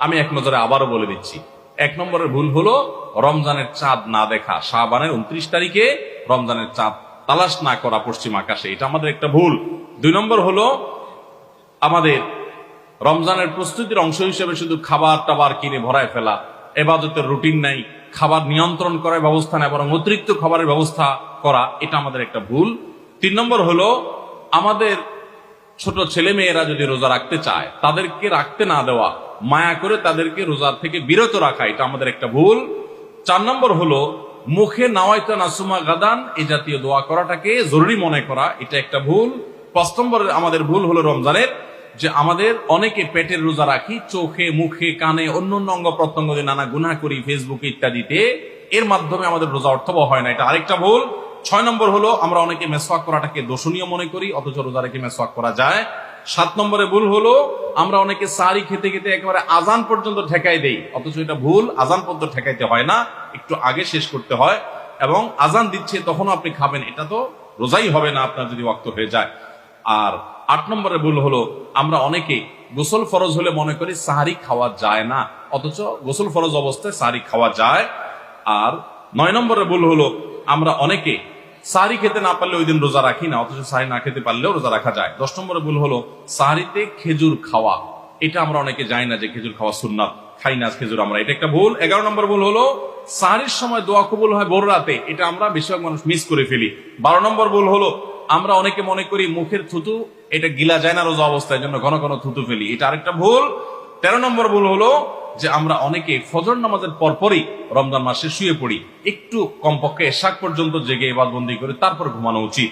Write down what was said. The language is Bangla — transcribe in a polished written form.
আমি এক নজরে আবারও বলে দিচ্ছি। 1 নম্বরের ভুল হলো রমজানের চাঁদ না দেখা, শাবানের 29 তারিখে রমজানের চাঁদ তালাশ না করা পশ্চিম আকাশে, এটা আমাদের একটা ভুল। 2 নম্বর হলো আমাদের রমজানের প্রস্তুতির অংশ হিসেবে শুধু খাবার টাবার কিনে ভরায় ফেলা, ইবাদতের রুটিন নাই, খাবার নিয়ন্ত্রণ করার ব্যবস্থা নেই, বরং অতিরিক্ত খাবারের ব্যবস্থা করা, এটা আমাদের একটা ভুল। 3 নম্বর হলো আমাদের ছোট ছেলে মেয়েরা যদি রোজা রাখতে চায় তাদেরকে রাখতে না দেওয়া, মায়া করে তাদেরকে রোজার থেকে বিরত রাখা, এটা আমাদের একটা ভুল। 4 নম্বর হলো মুখে নাওয়াইতা নাসুমা গাদান এই জাতীয় দোয়া করাটাকে জরুরি মনে করা, এটা একটা ভুল। 5 নম্বরের আমাদের ভুল হলো রমজানের যে আমাদের অনেকে পেটের রোজা রাখি, চোখে মুখে কানে অন্য অঙ্গ প্রত্যঙ্গ দিয়ে নানা গুনাহ করি ফেসবুকে ইত্যাদিতে, এর মাধ্যমে আমাদের রোজা অর্থবহ হয় না, এটা আরেকটা ভুল। 6 নম্বর হলো আমরা অনেকে মেসওয়াক করাটাকে দোষণীয় মনে করি, অথচ রোজা রেখে মেসওয়াক করা যায়। 7 নম্বরে ভুল হলো আমরা অনেকে সারি খেতে খেতে একেবারে আজান পর্যন্ত ঠেকাই দেই, অথচ এটা ভুল, আজান পর্যন্ত ঠেকাইতে হয় না, একটু আগে শেষ করতে হয়, এবং আজান দিচ্ছে তখনও আপনি খাবেন, এটা তো রোজাই হবে না আপনার যদি ওয়াক্ত হয়ে যায়। আর 8 নম্বরে ভুল হলো আমরা অনেকে গোসল ফরজ হলে মনে করি সাহারি খাওয়া যায় না, অথচ গোসল ফরজ অবস্থায় সাহারি খাওয়া যায়। আর 9 নম্বরে ভুল হলো আমরা অনেকে সাহারি খেতে না পারলে ওই দিন রোজা রাখি না, অথচ সাহারি না খেতে পারলেও রোজা রাখা যায়। 10 নম্বরে ভুল হলো সাহারিতে খেজুর খাওয়া, এটা আমরা অনেকে জানি না যে খেজুর খাওয়া সুন্নাত, খাই না খেজুর আমরা, এটা একটা ভুল। 11 নম্বর ভুল হলো সাহারির সময় দোয়া কবুল হয় ভোর রাতে, এটা আমরা বেশিরভাগ মানুষ মিস করে ফেলি। 12 নম্বর ভুল হলো আমরা অনেকে মনে করি মুখের থুতু এটা গিলা যায় না রোজা অবস্থায়, জন্য ঘন ঘন থুতু ফেলি, এটা আরেকটা ভুল। 13 নম্বর ভুল হলো যে আমরা অনেকে ফজর নামাজের পরপরই রমজান মাসে শুয়ে পড়ি, একটু কমপক্ষে এশাক পর্যন্ত জেগে ইবাদতবন্দি করে তারপর ঘুমানো উচিত।